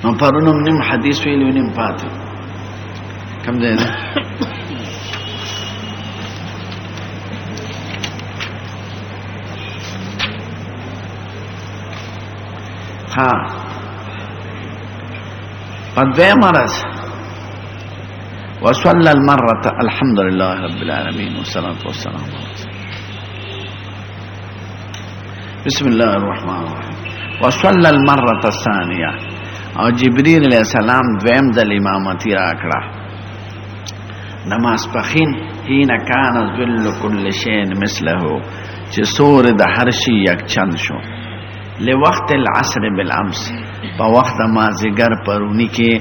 نو پرونم نیم حدیث ویلو نیم پاتې کم ځای ده ها پدویم مرض وصلى المرة الحمد لله رب العالمين والصلاة والسلام بسم الله الرحمن الرحيم وصلى المرة الثانية او جبريل علیہ السلام دویم دل امامتی راکڑا نماز پخین حين كان ذل كل شيء مثله چې سور د هر شي یک چند شو لوقت العصر بالامس په وخت مازیګر پرونی کې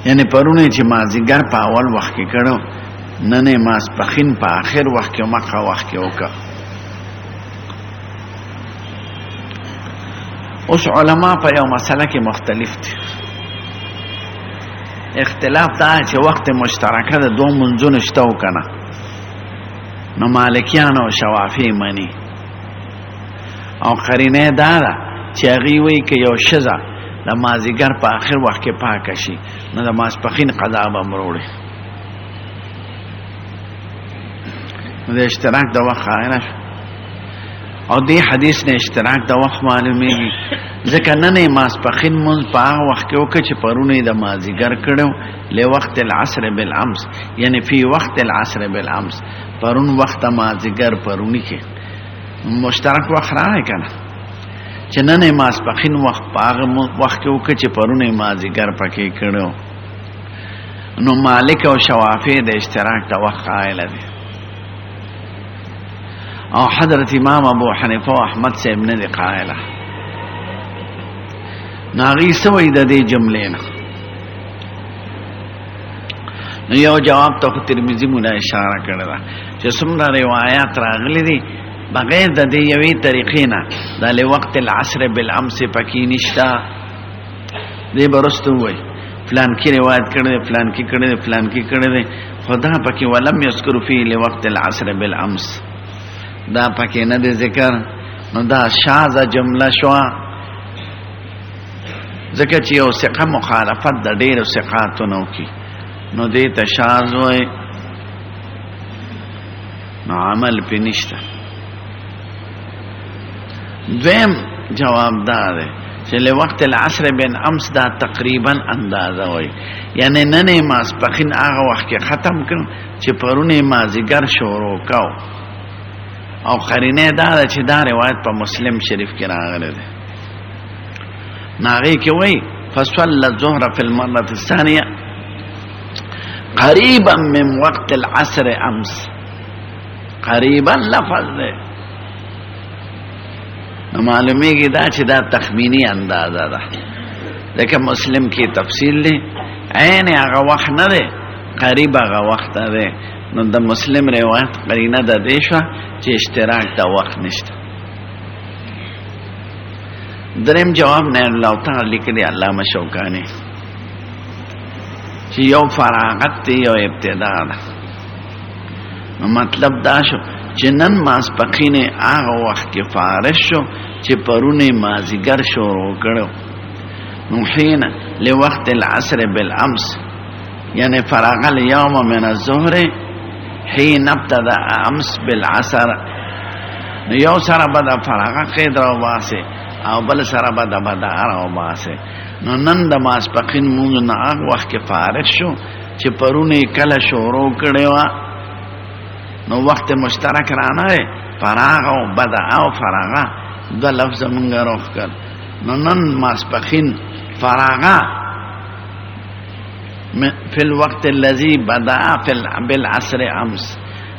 یعنی پرونی چې مازیګر په اول وخت کې کړو نن ماس پخین په آخر وخت کې مخه وخت کې وکړه اوس علما په یو مسله کې مختلف دي اختلاف دا چې وخت مشترکه د دوه منځونو شته وکنه نو مالکیان او شوافی منی او قرینه دا ده چې هغه وی کې یو شزه د مازیګر په آخر وخت کې پاک شي نو د ماسپخین قضا به مروړي نو د اشتراک د وخت غیر او دې حدیث نه اشتراک د وخت معلومیږي ځکه نن ماسپخین مونږ په هغه وخت کې وکړو چې پرونه د مازیګر کړو له وخت العصر بالامس یعنی فی وقت العصر بالامس پرون وخت مازیګر پرونی کې مشترک وخت راغی کنه چې نن ماسپخین وخت په هغه وخت کې وکړو چې پرونه مازیګر پکې کړو نو مالک او شوافی د اشتراک د وخت قائل دي او حضرت امام ابو حنیفه و احمد سے ابن دی قائلہ ناغی سوئی دا دی جملینا نو یو جواب تو ترمذی مولا اشارہ کرده چه سمرا روایات راغلی دی بغیر دا دی یوی طریقینا دا لی وقت العصر بالامس پکی نشتا دی برستو ہوئی فلان کی روایت کرده فلان کی کرده فلان کی کرده خدا پکی ولم یذکر فی لی وقت العصر بالامس دا پکې نه دی ذکر نو دا شاذ جمله شو ځکه چې یو ثقه مخالفت د ډېرو ثقاتو نو کی نو دې ته شاذ وای نو عمل پې نشته دویم جواب دا دی چې له وخت العصر بین امس دا تقریبا اندازه وای یعنی نن ماسپخین هغه وخت کې ختم کړ چې پرونه مازیګر شروع کاو او قرینه دا چې دا روایت په مسلم شریف کې راغلی دی ناغي کې وای فصل الظهر في المره الثانيه قريبا من وقت العصر امس قريبا لفظ ده نو معلومیږي دا چې دا تخمینی اندازه ده لکه مسلم کې تفصیل دی عین هغه وخت نه دی قریب هغه وخت ده نو د مسلم روایت قرینه ده دیشوا چې اشتراک د وخت نشته دریم جواب نه الله تعالی لیکلی علامه شوکانی چې یو فراغت دی یو ابتدا ده نو مطلب دا شو چې نن ماسپخینه هغه وخت کې فارغ شو چې پرونه مازیګر شروع کړو نو حين لوقت العصر بالامس یعنی فراغ اليوم من الظهر حين ابتدأ امس بالعصر یو سره بدا فراغه قید راو باسه او بل سره بدا راو باسه نو نن د ماسپخین مونږ نه هغه وخت کې فارغ شو چې پرونه کله شروع کړو نو وخت مشترک رانه فراغ او بدا او فراغه د لفظ مونږ روح کړ نو نن ماسپخین فراغه فی الوقت الذي بدأ بالعصر امس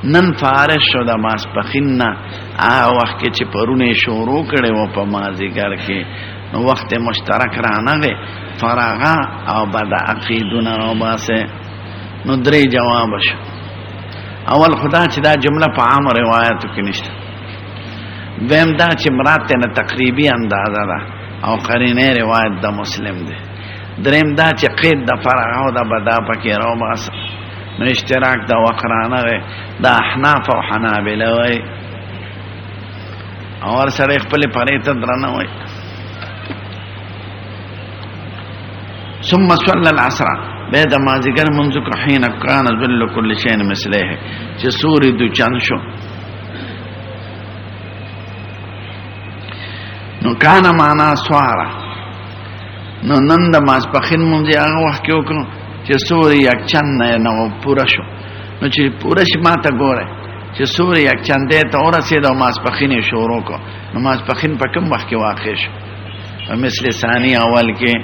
نن فارغ شو د ماسپخین نه هغه وخت کې چې پرونه شروع کړي و په مازیګر کې نو وخت مشترک رانه فراغه او بدأ قیدونه او باسه نو درې جواب شو اول خدا چې دا جمله په عام روایتو کې نشته دویم دا چې مراد ته تقریبي اندازه ده او قرینه روایت د مسلم ده دریم دا چې قید د فرع او د بدا پکې راو باس نو اشتراک د وقرانه د احناف او حنابلة وای اور سره خپل پرې ته درنه وای ثم صلى العصر بعد ما ذکر منذ حين كان ذل كل شيء مثله چې سوري د چن شو نو کان معنا سوارا نو نند ماس پخین مونږ هغه وخت کې وکړو چې سوري یک چن نه پورا شو نو چې پورا شي ماته ګوره چې سوري یک چن دې ته ورسېد او ماس پخینه شروع کو نو ماس پخین په کوم وخت کې واقع شو مثل ثاني اول کې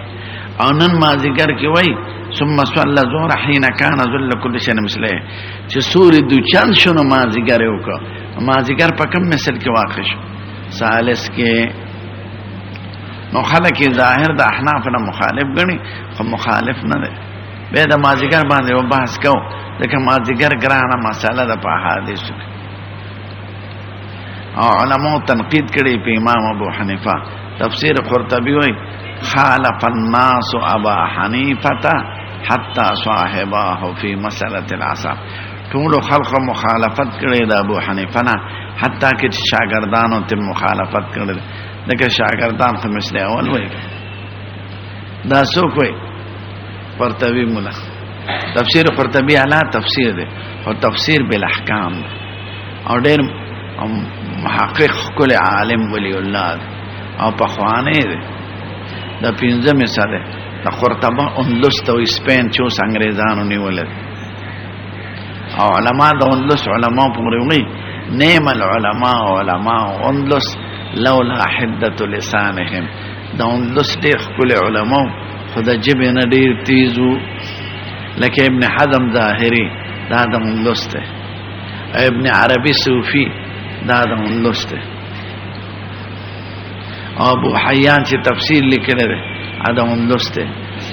او نن ما ذکر کې وای ثم صلى الظهر حين كان ذل كل شيء مثله چې سوري د چن شنو ما ذکر وکړه ما ذکر په کوم مثل کې واقع شو ثالث کې نو خلک ظاهر د احناف نه مخالف غني خو مخالف نه ده به د مازیګر باندې و بحث کو ځکه مازیګر ګرانه مساله ده په حدیث او علماء تنقید کړي په امام ابو حنیفه تفسیر قرطبی وای خالف الناس ابا حنیفه حتى صاحبه في مساله العصر ټول خلق مخالفت کړي د ابو حنیفه نه حتی چې شاګردانو ته مخالفت کړي دغه شاګردان خو مثله اول وای دا څوک وای قرطبی مولا تفسیر قرطبی اعلی تفسیر ده او تفسیر بالاحکام او ډېر محقق کل عالم ولی الله او په خوانه ده د پنځه مثاله د قرطبه اندلس او اسپین چې اوس انګريزانو نیول او علما د اندلس علما پورې وي نعم العلماء علماء اندلس لولا حدت لسانهم دا اندلس ډېر کل علما خدا جبه نه ډېر تیزو لکه ابن حزم ظاهری دا د اندلس ته ابن عربي صوفي دا د اندلس ته ابو حیان چې تفسیر لیکل لري دا اندلس ته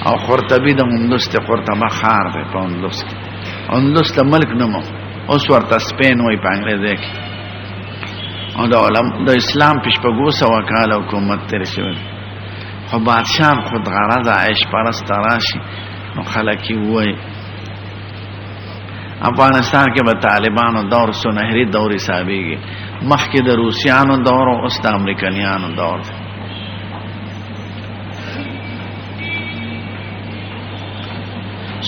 او قرطبي د اندلس ته قرطبه خار ده په اندلس کې اندلس د ملک نوم اوس ورته سپین وای په انګریزي کې او د علم د اسلام پښپغو سو کال حکومت تر شوی خو بادشاہ خود غرض عیش پرست راشي نو خلک وای افغانستان کې به طالبانو دور سنهری دور حسابيږي مخکې د روسيانو دور او اوس د امریکایانو دور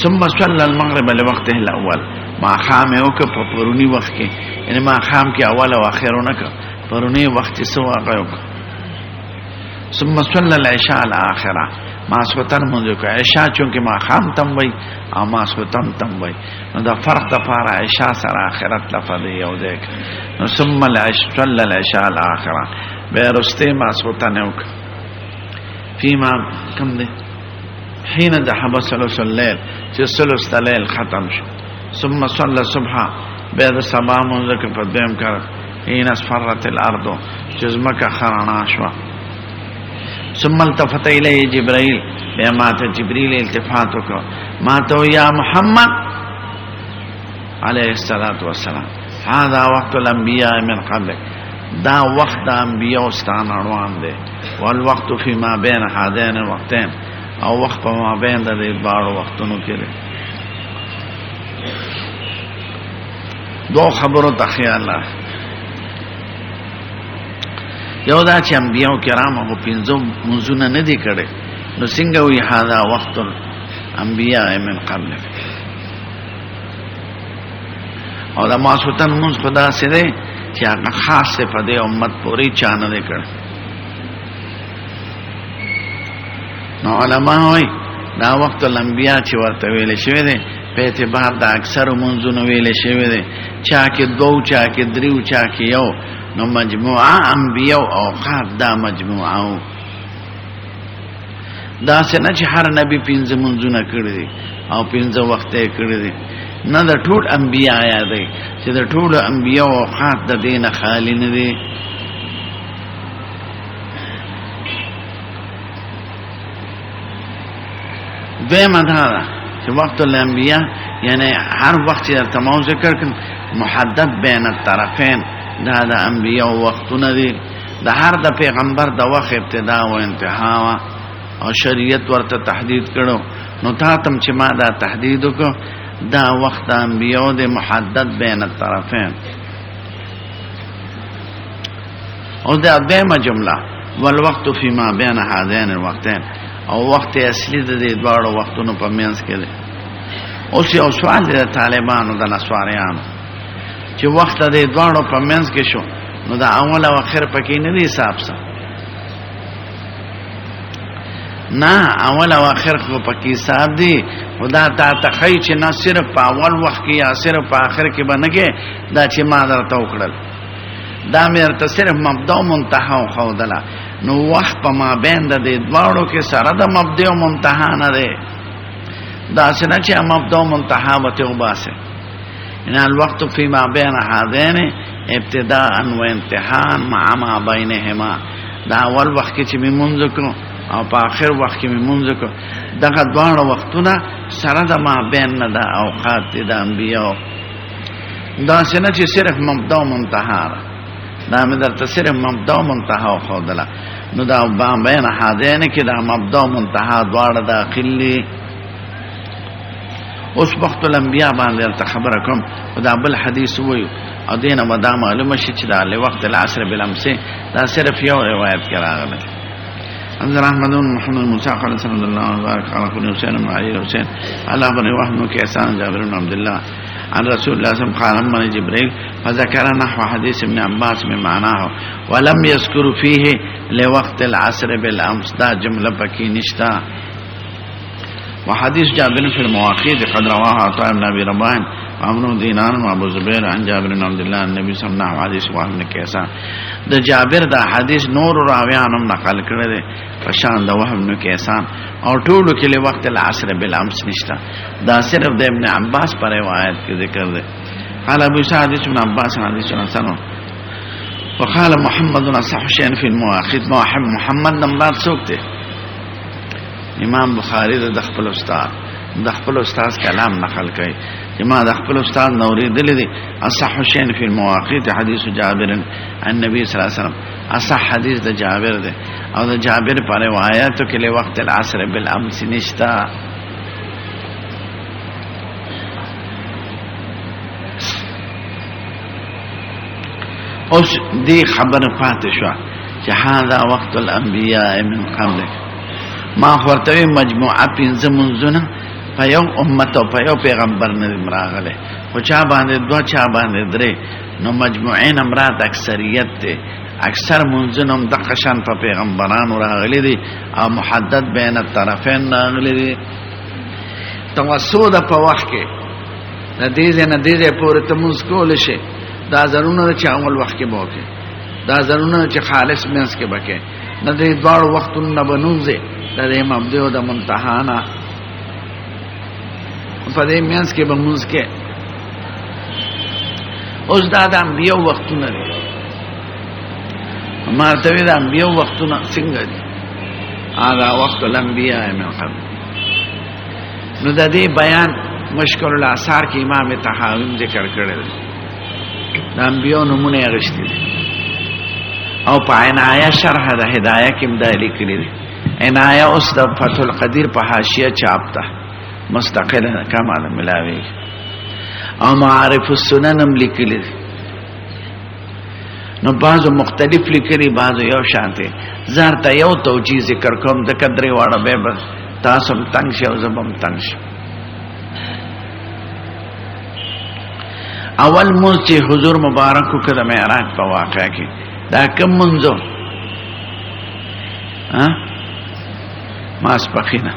ثم صلى المغرب لوقته الاول ما خام یو که په پرونی وخت کې یعنی ما خام کې اول او اخرونه که پرونی وخت سو هغه ثم صلى العشاء الاخره ما سوتن مونږ کو عشاء چونکه ما خام تم وای او ما سوتن تم وای نو دا فرق د پاره عشاء سره اخرت لفظ یو ځای نو ثم صلى العشاء الاخره به رسته ما سوتن یو فيما کم ده حين ذهب ثلث الليل چې ثلث الليل ختم شو ثم صلى الصبح بعد صباح منذ قدام کړ حين اصفرت الارض جزمک خرنا شو ثم التفت الیه جبرائیل بما ته جبرائیل التفات وکړه ما ته یا محمد علیه الصلاۃ والسلام هذا وقت الانبیاء من قبلك دا وقت د انبیاء ستان روان دي والوقت فيما بين هذين الوقتين او وقت په ما بین د دې بارو وختونو کې لري دو خبرو ته خیال الله یو دا چې انبیاء کرام هغه پنځو منځونه نه دي کړي نو څنګه وي هاذا وقت الانبیاء من قبل او دا ماسوتن منځ خدا سره چې هغه خاص په دې امت پوری چانه نه کړي نو علماء وای دا وخت الانبیاء چې ورته ویل شوی دی په اعتبار د اکثر منځونو ویل شوی دی چا کې دوه چا کې دریو چا کې یو نو مجموعه انبیاء او اوقات دا مجموعه دا څنګه چې هر نبی پنځه منځونه کړی او پنځه وخت یې کړی دی نه د ټول انبیاء یادې چې د ټول انبیاء او اوقات د دین خالی نه دي دویمه دا چې وقت الانبیاء یعنی هر وخت چې تمام ذکر کړ محدد بین الطرفین دا د انبیاء وختونه دي د هر د پیغمبر د وخت ابتدا او انتها او شریعت ورته تحدید کړو نو تاسو چې ما دا تحدید وکړو دا وخت د انبیاء د محدد بین الطرفین او دا دیمه جمله والوقت فيما بين هذين الوقتين او وخت اصلي د دې دواړو وختونو په منځ کې دی. اوس یو سوال دی د طالبانو د نسواریانو چې وخت د دې دواړو په منځ کې شو نو دا اول او اخر پکې نه دی حساب سره. نه اول او اخر خو پکې حساب دی. خدا تا تخی چې نه صرف په اول وخت کې یا صرف په اخر کې باندې کې دا چې ما درته وکړل دا مې درته صرف مبدا او منتها خو دلا نو وخت په ما بین د دې دواړو کې سره د مبدا او منتها نه دی. دا څنګه چې مبدا او منتها وته وباسه ان الوقت فيما بين هذين ابتداء وانتهاء مع ما بينهما. دا اول وخت کې چې مونږ کو او په اخر وخت کې مونږ کو دغه دواړه وختونه سره د ما بین نه د اوقات د انبیاء. دا څنګه چې صرف مبدا او منتها دا مې درته صرف مبدا او منتها خو دلا نو دا بین هذين کې دا مبدا او منتها دواړه داخلي. اوس وخت الانبیاء باندې خبره کوم دا بل حدیث وایو او دینه مدا معلومه شي چې دا له وخت العصر بالامس دا صرف یو روایت کې راغلی. انزل احمد محمد موسی قال صلی الله علیه و آله وسلم علی حسین الله بن وهب کیسان جابر بن عبد الله عن رسول الله صلی الله علیه و آله جبريل فذكر نحو حديث ابن عباس من معناه ولم يذكر فيه لوقت العصر بالامس. دا جمله پکې نشتا. وحديث جابر في المواقيت قد رواه عطاء بن ابي رباح وعمرو بن دينار وابو زبير عن جابر بن عبد الله النبي صلى الله عليه وسلم حديث وهب بن كيسان. د جابر دا حدیث نور راویانو نقل کړی دی په شان د وهب بن كيسان او ټولو کې له وخت العصر بالامس نشتا. دا صرف د ابن عباس پر روایت کې ذکر دی. قال ابو سعد بن عباس حديث حسن وقال محمد صح شيء في المواقيت. محمد نمبر څوک دی؟ امام بخاری د خپل استاد کلام نقل کوي چې ما د خپل استاد نوري دلی دي اصح شيء في المواقيت حديث جابر عن النبي صلى الله عليه وسلم. اصح حدیث د جابر دی او د جابر په روایتو کې له وخت العصر بالامس نشتا. اوس دې خبر پاتې شو چې هاذا وقت الانبیاء من قبلک. ما ورته مجموعه پنځه منځونه په یو امت او په یو پیغمبر نه راغله خو چا باندې دوه چا باندې درې نو مجموعین امرات اکثریت ته اکثر منځونه هم د قشان په پیغمبرانو راغلي دي او محدد بین الطرفین راغلي دي. توسط په وخت کې د دې نه دې پورې ته موږ کول شي دا ضرورونه چې اول وخت کې بوکه دا ضرورونه چې خالص منس کې بکه نه دې دوړ وختونه بنوځي د دې مبدا او د منتها نه په دې منس کې به موږ کې اوس دا د انبیاء وختونه دي. مرتبه د انبیاء وختونه څنګه دي؟ هغه وخت الانبیاء من قبل. نو د دې بیان مشکل الاثار کې امام طحاوی ذکر کړل د انبیاء نمونه غشتي او په عنایه شرح د هدایه کې مداري کړی دي. عنایه اوس د فتح القدیر په حاشیه چاپته مستقل کمال ملاوي او معارف السنن هم لیکلي دي. نو بعضو مختلف لیکلي بعضو یو شانته زارته یو توجیه ذکر کوم د قدرې واړه به بس تاسو تنگ شو زبم تنگ شو. اول مونږ چې حضور مبارک کو کړه معراج په واقعه کې دا کوم منځو ماسپخینه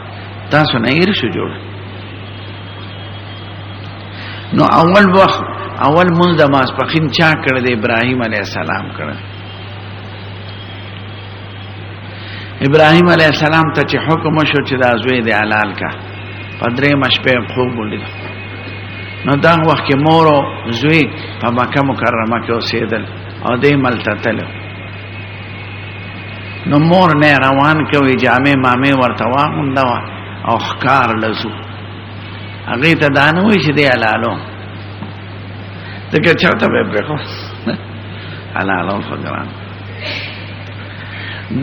تاسو نه یې شو جوړ. نو اول منځ د ماسپخین چا کړل؟ ابراهیم علیه السلام کړل. ابراهیم علیه السلام ته چې حکم شو چې دا زوی دی حلال کا پدری مشپه خوب ولید. نو دا وخت کې مور او زوی په مکه مکرمه کې اوسېدل او دې ملتتل. نو مور نه روان کوي جامع مامې ورته واغوندا او ښکار لزو هغه ته دانوي چې دی حلالو دغه چاته به په حلالو فقران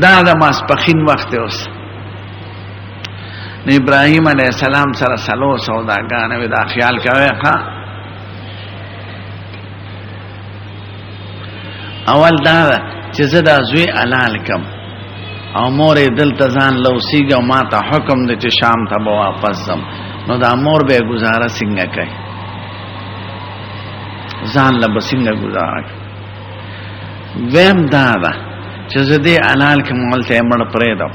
دا د ماسپخین وخت اوس. نو ابراهیم علیه السلام سره سلو سوداګان وی دا خیال کوي ښا اول دا چې زه دا زوی حلال کم او مور دلته ځان لوسیږي ما ته حکم دی چې شام ته به واپس ځم، نو دا مور به گزاره څنګه کوي؟ ځان له به څنګه گزاره کوي؟ ویم دا ده چې زه دې حلال کې مالته یې مړ پرېږدم،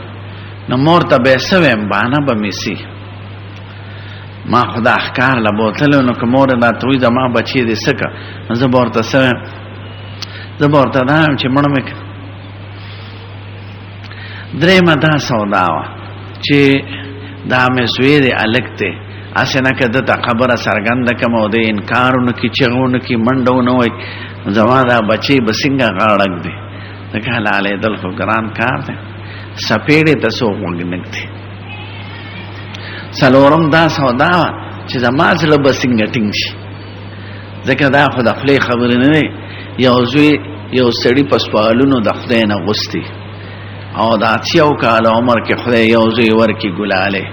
نو مور ته به څه ویم؟ بهانه به مې سي. ما خدا ښکار له بوتلو، نو که مور راته وایي زما بچی دې څه که، نو زه به ورته څه ویم؟ زه به ورته دا ویم چې مړ مې که. درېیمه دا سودا وه چې دا مې زوی دی هلک دی، هسې نه که ده ته خبره څرګنده کړم او د انکار ونه کړي، چغه ونه کړي، منډه ونه وایي، زما دا بچی به څنګه غاړک دی؟ ځکه حلالېدل خو ګران کار دی، سپېړې ته څوک غوږ نه ږدي. څلورم دا سودا وه چې زما زړه به څنګه ټینګ شي، ځکه دا خو د خولې خبرې نه دی. یو زوی یو سړي په سوالونو د خدای نه غوستي، او د 80 کاله عمر کې خدای یو زوی ورکړي ګلالی.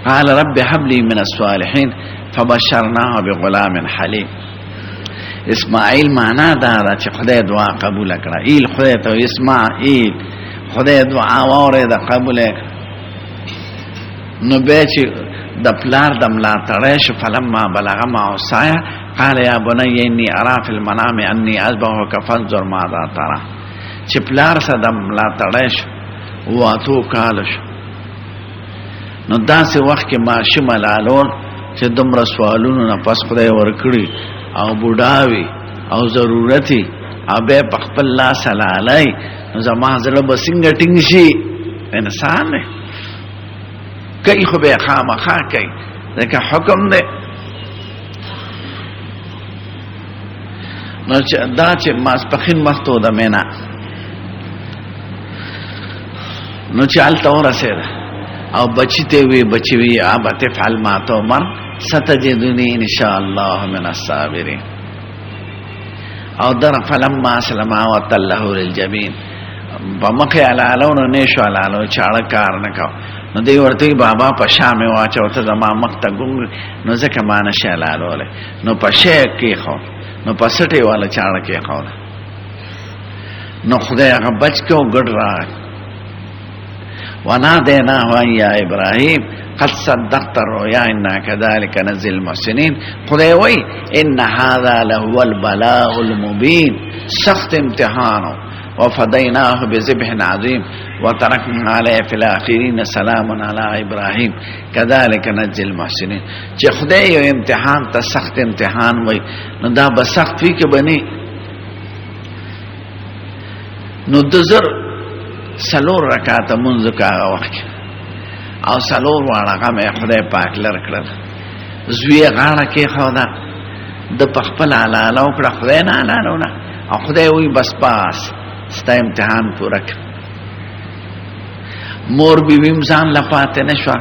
قال رب هب لي من الصالحين فبشرناه بغلام حليم. اسماعیل معنا دا ده چې خدای دعا قبول کړه. ایل خدای ته اسماعیل، خدای دعا واورېده قبول کړه. نو بیا چې د پلار د ملاتړی شو، فلما بلغ معه السعي قال یا بني اني ارى في المنام اني اذبحك فانظر ماذا ترى. چې پلار سره د ملاتړی شو، 8 کاله شو، نو داسې وخت کې ماشوم حلالول چې دومره سوالونو نه پس خدای ورکړي او بوډاوي او ضرورتي او بیا په خپل لاس حلالای، نو زما زړه به څنګه ټینګ شي؟ انسان دی کوي خو بیا خامخا کوي، ځکه حکم دی. نو دا چې ماسپښین وخت و د مینا، نو چې هلته ورسېده او بچی ته وی بچی وی ابا تفعل ما تؤمر ستجدني ان شاء الله من الصابرين. او در فلما اسلم وتله للجبين، بمخه علالون نشو علالو چاړه کار نه کاو، نو دی ورته بابا په شامه واچو ته زما مخ ته ګونګ، نو ځکه ما نشه علالوله، نو په شی کې خو، نو په سټي والا چاړه کې خو، نو خدای هغه بچ کو ګډ راغی. وناديناه يا ابراهيم قد صدقت الرؤيا انا كذلك نزل المحسنين. خدای وای ان هذا لهو البلاء المبين، سخت امتحان. وفديناه بذبح عظيم وتركنا عليه في الاخرين سلام على ابراهيم كذلك نزل المحسنين. چې خدای یو امتحان ته سخت امتحان وای، نو دا به سخت وی کې بني. نو دزر سلور رکعت منځ کاغه وخت او سلور واړه مې خدای پاک لر کړل. زوی غاړه کې خدا د پخپل حلال او کړه، خدای نه حلالونه، او خدای وی بس پاس ستا امتحان پوره کړ. مور بیویم ځان لپاره نشو،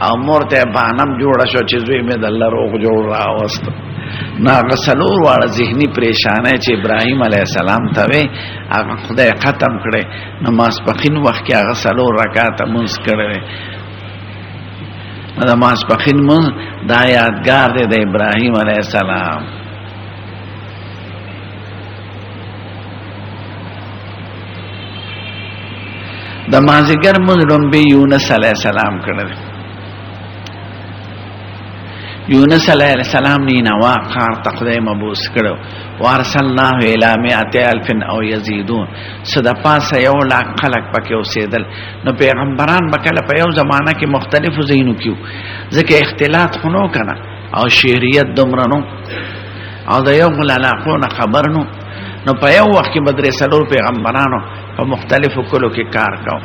او مور ته بانم جوړه شو چې زوی مې د الله روغ جوړ راوست. ناغه سلور واړه ذهني پریشانه چې ابراهيم عليه السلام ته وي هغه خدای ختم کړي. نماز پخین وخت کې هغه سلور رکعات مونږ کړي. نماز پخین مونږ دا یادګار دی د ابراهيم عليه السلام. د مازیګر مونږ لومبي یونس عليه السلام کړي. یونس علیہ السلام نینوا قار تخدای مبوس کړو، وارسلناه الی 100,000 او یزيدون. صد پاسه 100,000 خلق پکې اوسېدل. نو پیغمبران بکله په یو زمانہ کې مختلفو زینو کیو، ځکه اختلاط خونو کنه او شهریت دومرنو او د یو علاقونو خبر نو په یو وخت کې بدر سلور پیغمبرانو په مختلفو کلو کې کار کاو.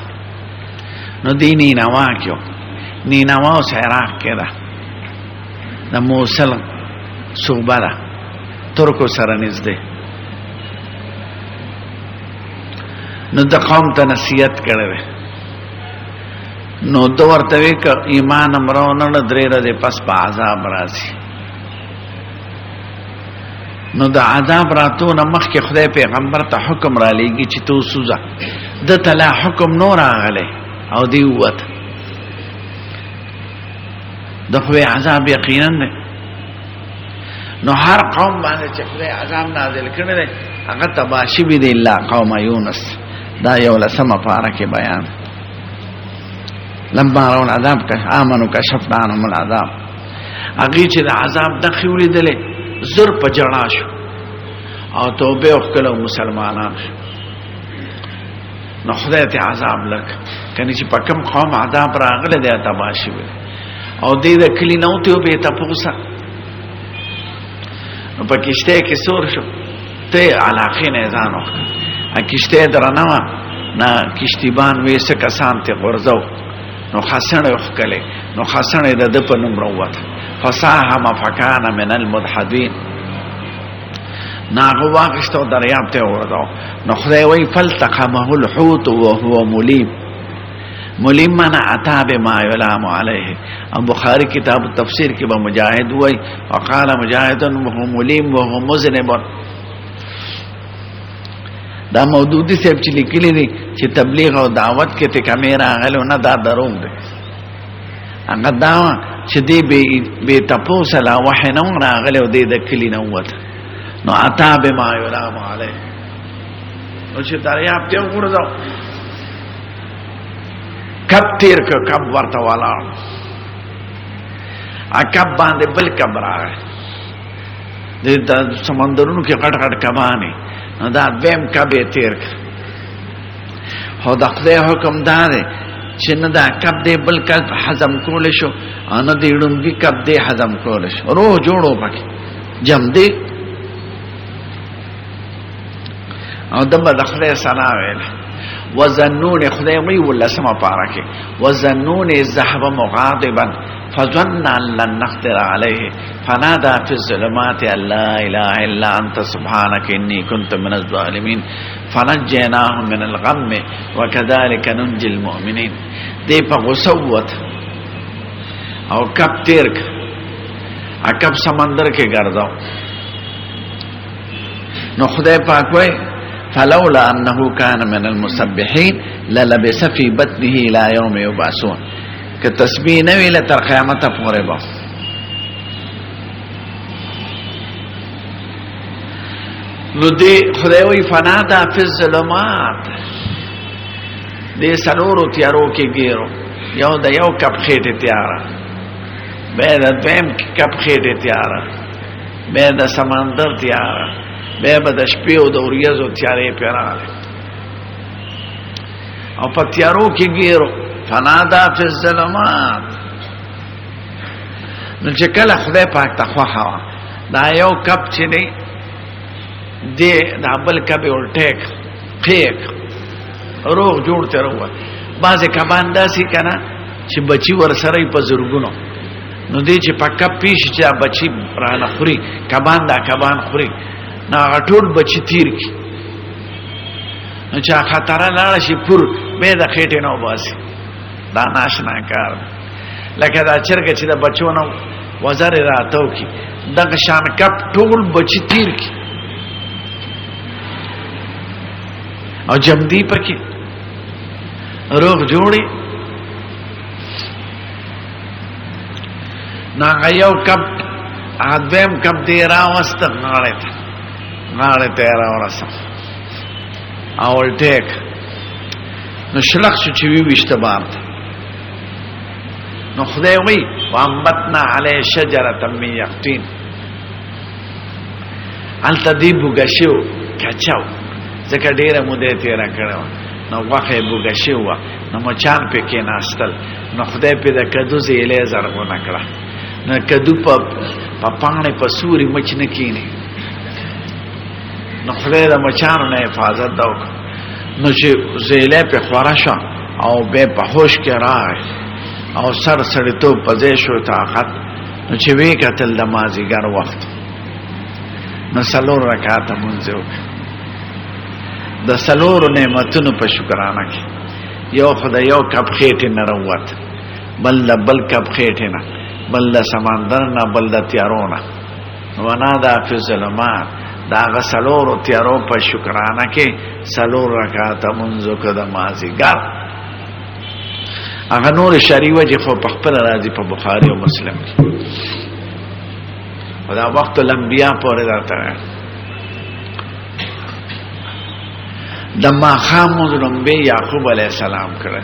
نو دیني نوا کیو، نینوا اوس عراق کې ده، د موصل صوبه ده، ترکو سره نږدې. نو د قوم ته نصیحت کړی، نو دو ورته وی ک ایمان امرونه درې ورځې پس په عذاب راځي. نو د عذاب راتو نه مخکې خدای پیغمبر ته حکم را لېږي چې تو سوزه. د تلا حکم نور راغلی او دی ووت. د خدای عذاب یقینا نه، نو هر قوم باندې چې خدای عذاب نازل کړي هغه تباشي بي دي الا قوم یونس. دا یو لسمه پاره کې بیان. لما رأوا العذاب آمنوا کشفنا عنهم العذاب. هغه چې د عذاب د خولې دلې زر په جړا شو او توبه وکړو مسلمانان. نو خدای ته عذاب لک کني چې پکم قوم عذاب راغله د تباشي وي او دې د کلی نو ته به تاسو نو پکشته کې سور شو ته علاقه نه ځانو ا کشته درنه نه کشتیبان وېسه کسان ته ورځو نو حسن وکړي نو حسن د په نوم وروته فصاحم فکان من المدحدين ناغو واغشتو دریاب ته ورځو نو خدای وی فلتقمه الحوت وهو مليم. مليم معنا عطا بما يلام عليه. ام بخاری کتاب التفسیر کې به مجاهد وی وقال مجاهد وهو مليم وهو مذنب. دا مودودی صاحب چې لیکلی دي چې تبلیغ او دعوت کې ته کیمرا غلو نه دا دروغ دي. هغه دا چې دی به تاسو لا وحی نو راغلو دی د کلی نو وته نو عطا بما يلام عليه. نو چې دریاب ته ورځو کب تیر که کب ورته والا کب باندې بل کب راغی د سمندرونو کې غټ غټ کبانی نو دا دویم کب یې تیر که خو د خدای حکم دا دی چې نه دا کب دی بل کب حزم کول شو نه دی ړومبي کب دی حزم کول شو روح جوړو پکې جم دی او دبا د خدای ثنا ویل وظنون خدای وی ولا سما پارکه وظنون ذهب مغاضبا فظن ان لن نقدر عليه فنادى في الظلمات ان لا اله الا انت سبحانك اني كنت من الظالمين فنجيناه من الغم وكذلك ننجي المؤمنين. دی په غصوت او کب تیرک کب سمندر کې ګرځاو نو خدای پاک وی فلولا انه كان من المسبحين للبث في بطنه الى يوم يبعثون. که تسبیح نه ویل تر قیامت پورې به نو دی خدای وی فنادا فی الظلمات دی سلورو تیارو کې ګیرو یو د یو کپ خېټه تیارا به د دویم کپ خېټه تیارا به د سمندر تیارا به د شپې او د ورځو تیارې پیراله او په تیارو کې ګیرو فنادا فی الظلمات. نو چې کله خدای پاک تخوا خوا دا یو کپ چې دی دا بل کپ ورټیک خیک روغ جوړ ته روه بعضې کبان داسې که نه چې بچي ورسره په زرګونو نو دی چې په کپ پیش چې دا بچي رانه خوري کبان دا کبان خوري نو هغه ټول بچي تیر کی نو چې خطره لاړه شي پور به د خېټې نه وباسي. دا ناشنا کار لکه دا چرګه چې د بچو نه وزر راتو کی دغه شان کپ ټول بچی تیر کی او جمدی پکې روغ جوړي نا یو کپ ادم کپ دی راوست غاړه ته راورسه اول ټیک نو شلخ شو چې وی وشته بار نو خدای وی وانبتنا علی شجره من یقطین التدی بوګشو کچاو ځکه ډیره موده تیرا کړو نو واخه بوګشو نو مچان پکې ناستل نو خدای په د کدو زیلې زرغونه کړه نو کدو په پانې په سوري مچ نه کینی نو خدای د مچانو نه حفاظت دا نو چې زیلې په خورشه او به په هوش کې راغی او سر سړیتوب پځې شو طاقت نو چې وی کتل د مازیګر وخت نو سلور رکعات مونږ د سلور نعمتونو په شکرانه کې یو خدای یو کپ خېټه نه وروت بل بل کپ خېټه نه بل د سمندر نه بل د تیارو نه ونا دا فی الظلمات دا غسلور تیارو په شکرانه کې سلور رکعات مونږ کو د مازیګر هغه نور شری وجه خو په خپل راځي په بخاری او مسلم کې دا وخت الانبیاء پورې راته د ما خامو زلمبه یعقوب علیہ السلام کړه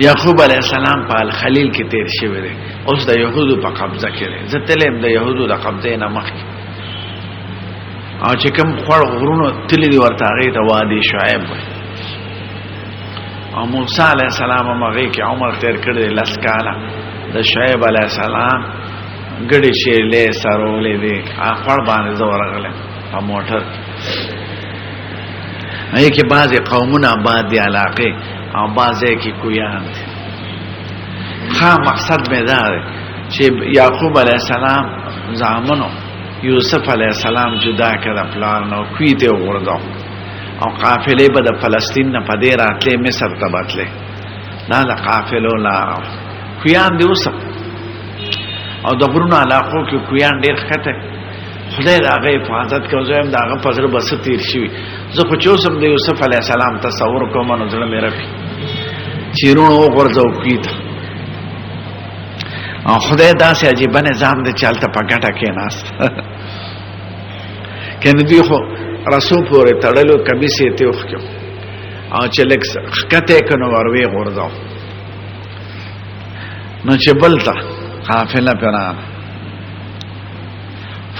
یعقوب علیہ السلام په الخلیل کې تیر شوی دی، اوس د یهودو په قبضه کې دی. زه تلم د یهودو د قبضې نه مخکې، او چې کوم خوړ غرونو تللی دي ورته هغې ته وادي شعیب وایي. او موسی علیہ السلام هم هغې کې عمر تیر کړی دی 10 کاله. د شعیب علیہ السلام ګډې شیلې سرولې دي، خوړ باندې زه ورغلم په موټر. هغې کې بعضې قومونه آباد دي علاقې، او بعضې کې کویان دي. ښه مقصد مې دا دی چې یعقوب علیہ السلام زامنو یوسف علیہ السلام جدا کړ د پلار نه، کوی ته وغورځاو، او قافلې به د فلسطین نه په دې راتلې مصر ته به تلې. دا د قافلو لاره وه. کویان دي اوس او د غرونو علاقو کې کویان ډېر ښکته. خدای د هغه حفاظت کوي. زه هم د هغه په زړه به څه تېر شوي. زه خو چې اوس هم د یوسف علیه السلام تصور کوم نو زړه مې رپي چې وروڼو وغورځوو کوي ته. او خدای داسې عجیبه نظام دی چې هلته په ګټه کېناست. که نه دوی خو رسو پورې تړلو کمیس یې تېوخ کړو، او چې لږ ښکته یې کړ نو ور ویې غورځاو. نو چې بل ته قافله پرې راغله،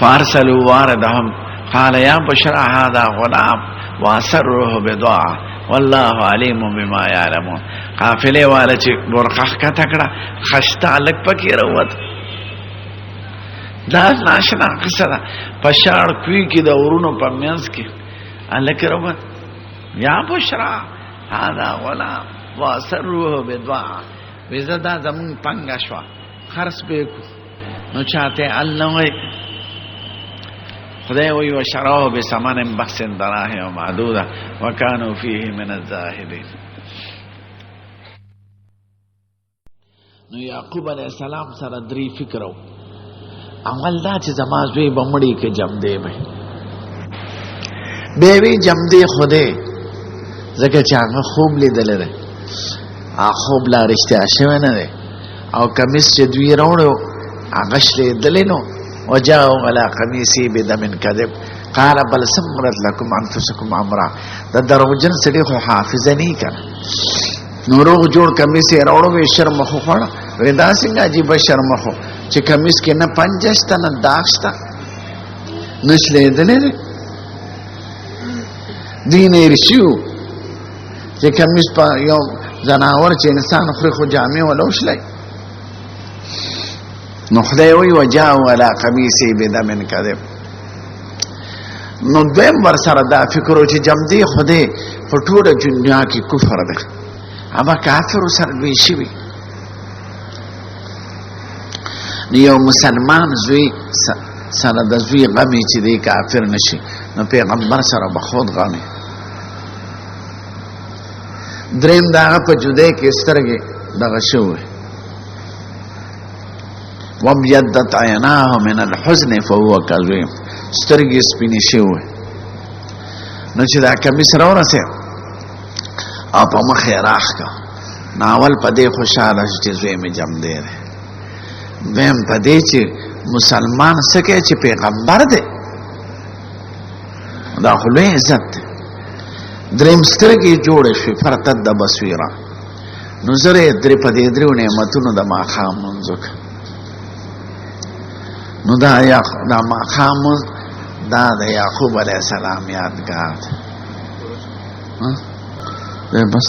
فارسلوا واردهم قال یا بشر هذا غلام واسروه بضاعه والله علیم بما یعلمون. قافلې والا چې برقه ښکته کړه، خشته هلک پکې راووت. دا ناشنا قصه ده. په شاړ کوی کې د غرونو په منځ کې هلک راووت. یا بشرا هذا غلام واسروه بضاعه. ویزه دا زمون پنګه شوه، خرڅ به یې کړو. نو چاته الله وایي خدای وی وشراه بثمن بخس دراهم معدوده وكانوا فيه من الزاهدين. نو یعقوب علیہ السلام سره درې فکر و. اول دا چې زما زوی به مړی کې جم دی به وی جم دی خوده ځکه چې هغه خوب لیدلی دی، هغه خوب لا رښتیا شوی نه دی. او کمیس چې دوی راوړو هغه شلیدلی نو وجاءوا على قميصي بدم كذب قال بل سمرت لكم انفسكم امرا. د دروغجن سړي خو حافظه نه کړ. نو روغ جوړ کمیس یې راوړو، وی شرم خو خوړه. وی دا څنګه عجیب شرم خو چې کمیس کې نه پنجه شته نه داغ شته نه شلیدلی دی. دوی نه هېر شوي چې کمیس په یو ځناور چې انسان خوري خو جامې وله وشلی. نو خدای وی وجاءوا على قميصي بدم كذب. نو دویم ور سره دا فکر و چې جم دی خدای په ټوله دنیا کې کفر دی، اما کافر سره دوی شوي. نو یو مسلمان زوی سره د زوی غمي چې دی کافر نشي، نو پیغمبر سره به خود غمي. دریم د هغه په جدای کې سترګې دغه شوی وابيضت عيناه من الحزن فهو كظيم. سترګې سپینې شوی. نو چې دا کمیس راورسېد او په مخ یې راښکه، نو اول په دې خوشحاله شو چې زوی مې جم دی. دویم په دې چې مسلمان څه کوي چې پیغمبر دی، دا خو لوی عزت دی. دریم سترګې جوړې شوې فرتد بصیره. نو زر یې په دې درېو نعمتونو د ماښام لمونځ وکړه. نو دا ماښام دا د یعقوب علیه السلام یادګار دی. بس